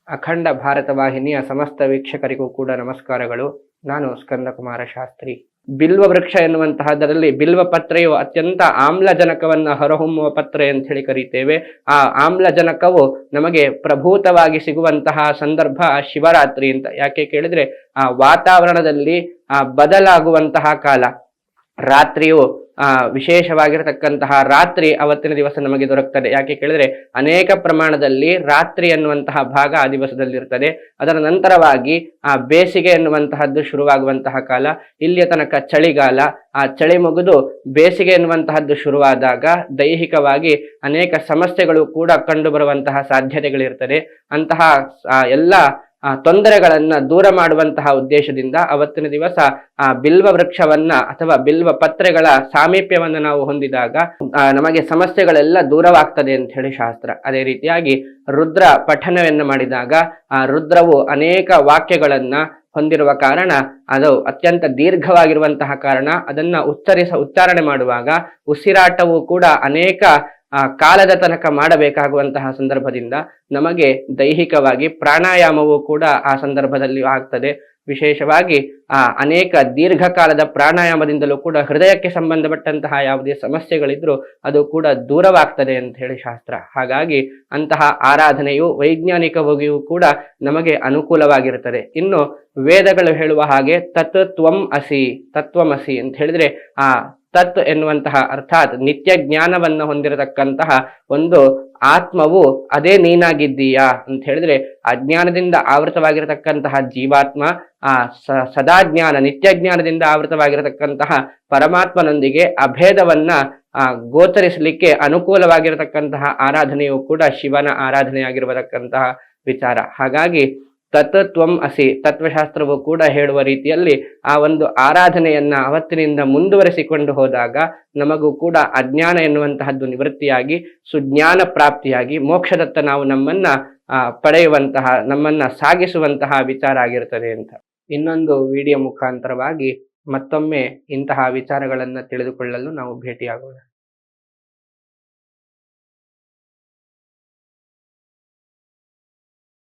ಅಖಂಡ ಭಾರತ ವಾಹಿನಿಯ ಸಮಸ್ತ ವೀಕ್ಷಕರಿಗೂ ಕೂಡ ನಮಸ್ಕಾರಗಳು. ನಾನು ಸ್ಕಂದಕುಮಾರ ಶಾಸ್ತ್ರಿ. ಬಿಲ್ವ ವೃಕ್ಷ ಎನ್ನುವಂತಹದರಲ್ಲಿ ಬಿಲ್ವ ಪತ್ರೆಯು ಅತ್ಯಂತ ಆಮ್ಲಜನಕವನ್ನ ಹೊರಹೊಮ್ಮುವ ಪತ್ರೆ ಅಂತ ಹೇಳಿ ಕರೀತೇವೆ. ಆ ಆಮ್ಲಜನಕವು ನಮಗೆ ಪ್ರಭೂತವಾಗಿ ಸಿಗುವಂತಹ ಸಂದರ್ಭ ಶಿವರಾತ್ರಿ ಅಂತ. ಯಾಕೆ ಕೇಳಿದ್ರೆ ಆ ವಾತಾವರಣದಲ್ಲಿ ಬದಲಾಗುವಂತಹ ಕಾಲ, ರಾತ್ರಿಯು ವಿಶೇಷವಾಗಿರತಕ್ಕಂತಹ ರಾತ್ರಿ ಅವತ್ತಿನ ದಿವಸ ನಮಗೆ ದೊರಕ್ತದೆ. ಯಾಕೆ ಕೇಳಿದ್ರೆ ಅನೇಕ ಪ್ರಮಾಣದಲ್ಲಿ ರಾತ್ರಿ ಎನ್ನುವಂತಹ ಭಾಗ ಆ ದಿವಸದಲ್ಲಿ ಇರ್ತದೆ. ಅದರ ನಂತರವಾಗಿ ಬೇಸಿಗೆ ಎನ್ನುವಂತಹದ್ದು ಶುರುವಾಗುವಂತಹ ಕಾಲ. ಇಲ್ಲಿಯ ತನಕ ಚಳಿಗಾಲ. ಆ ಚಳಿ ಮುಗಿದು ಬೇಸಿಗೆ ಎನ್ನುವಂತಹದ್ದು ಶುರುವಾದಾಗ ದೈಹಿಕವಾಗಿ ಅನೇಕ ಸಮಸ್ಯೆಗಳು ಕೂಡ ಕಂಡು ಬರುವಂತಹ ಸಾಧ್ಯತೆಗಳಿರ್ತದೆ. ಅಂತಹ ಎಲ್ಲ ತೊಂದರೆಗಳನ್ನ ದೂರ ಮಾಡುವಂತಹ ಉದ್ದೇಶದಿಂದ ಅವತ್ತಿನ ದಿವಸ ಬಿಲ್ವ ವೃಕ್ಷವನ್ನ ಅಥವಾ ಬಿಲ್ವ ಪತ್ರೆಗಳ ಸಾಮೀಪ್ಯವನ್ನ ನಾವು ಹೊಂದಿದಾಗ ನಮಗೆ ಸಮಸ್ಯೆಗಳೆಲ್ಲ ದೂರವಾಗ್ತದೆ ಅಂತ ಹೇಳಿ ಶಾಸ್ತ್ರ. ಅದೇ ರೀತಿಯಾಗಿ ರುದ್ರ ಪಠನವನ್ನು ಮಾಡಿದಾಗ ಆ ರುದ್ರವು ಅನೇಕ ವಾಕ್ಯಗಳನ್ನ ಹೊಂದಿರುವ ಕಾರಣ, ಅದು ಅತ್ಯಂತ ದೀರ್ಘವಾಗಿರುವಂತಹ ಕಾರಣ ಅದನ್ನ ಉಚ್ಚಾರಣೆ ಮಾಡುವಾಗ ಉಸಿರಾಟವು ಕೂಡ ಅನೇಕ ಕಾಲದ ತನಕ ಮಾಡಬೇಕಾಗುವಂತಹ ಸಂದರ್ಭದಿಂದ ನಮಗೆ ದೈಹಿಕವಾಗಿ ಪ್ರಾಣಾಯಾಮವು ಕೂಡ ಆ ಸಂದರ್ಭದಲ್ಲಿ ಆಗ್ತದೆ. ವಿಶೇಷವಾಗಿ ಅನೇಕ ದೀರ್ಘಕಾಲದ ಪ್ರಾಣಾಯಾಮದಿಂದಲೂ ಕೂಡ ಹೃದಯಕ್ಕೆ ಸಂಬಂಧಪಟ್ಟಂತಹ ಯಾವುದೇ ಸಮಸ್ಯೆಗಳಿದ್ರೂ ಅದು ಕೂಡ ದೂರವಾಗ್ತದೆ ಅಂತ ಹೇಳಿ ಶಾಸ್ತ್ರ. ಹಾಗಾಗಿ ಅಂತಹ ಆರಾಧನೆಯು ವೈಜ್ಞಾನಿಕವಾಗಿಯೂ ಕೂಡ ನಮಗೆ ಅನುಕೂಲವಾಗಿರುತ್ತದೆ. ಇನ್ನು ವೇದಗಳು ಹೇಳುವ ಹಾಗೆ ತತ್ವಮಸಿ ಅಂತ ಹೇಳಿದ್ರೆ ತತ್ ಎನ್ನುವಂತಹ ಅರ್ಥಾತ್ ನಿತ್ಯ ಜ್ಞಾನವನ್ನು ಹೊಂದಿರತಕ್ಕಂತಹ ಒಂದು ಆತ್ಮವು ಅದೇ ನೀನಾಗಿದ್ದೀಯಾ ಅಂತ ಹೇಳಿದ್ರೆ ಅಜ್ಞಾನದಿಂದ ಆವೃತವಾಗಿರತಕ್ಕಂತಹ ಜೀವಾತ್ಮ ಸದಾ ಜ್ಞಾನ ನಿತ್ಯ ಜ್ಞಾನದಿಂದ ಆವೃತವಾಗಿರತಕ್ಕಂತಹ ಪರಮಾತ್ಮನೊಂದಿಗೆ ಅಭೇದವನ್ನ ಗೋಚರಿಸಲಿಕ್ಕೆ ಅನುಕೂಲವಾಗಿರತಕ್ಕಂತಹ ಆರಾಧನೆಯು ಕೂಡ ಶಿವನ ಆರಾಧನೆಯಾಗಿರತಕ್ಕಂತಹ ವಿಚಾರ. ಹಾಗಾಗಿ ಅಸಿ ತತ್ವಶಾಸ್ತ್ರವು ಕೂಡ ಹೇಳುವ ರೀತಿಯಲ್ಲಿ ಆ ಒಂದು ಆರಾಧನೆಯನ್ನ ಅವತ್ತಿನಿಂದ ಮುಂದುವರೆಸಿಕೊಂಡು ಹೋದಾಗ ನಮಗೂ ಕೂಡ ಅಜ್ಞಾನ ಎನ್ನುವಂತಹದ್ದು ನಿವೃತ್ತಿಯಾಗಿ ಸುಜ್ಞಾನ ಪ್ರಾಪ್ತಿಯಾಗಿ ಮೋಕ್ಷದತ್ತ ನಾವು ನಮ್ಮನ್ನ ಪಡೆಯುವಂತಹ, ನಮ್ಮನ್ನ ಸಾಗಿಸುವಂತಹ ವಿಚಾರ ಆಗಿರ್ತದೆ ಅಂತ. ಇನ್ನೊಂದು ವಿಡಿಯೋ ಮುಖಾಂತರವಾಗಿ ಮತ್ತೊಮ್ಮೆ ಇಂತಹ ವಿಚಾರಗಳನ್ನ ತಿಳಿದುಕೊಳ್ಳಲು ನಾವು ಭೇಟಿಯಾಗೋಣ.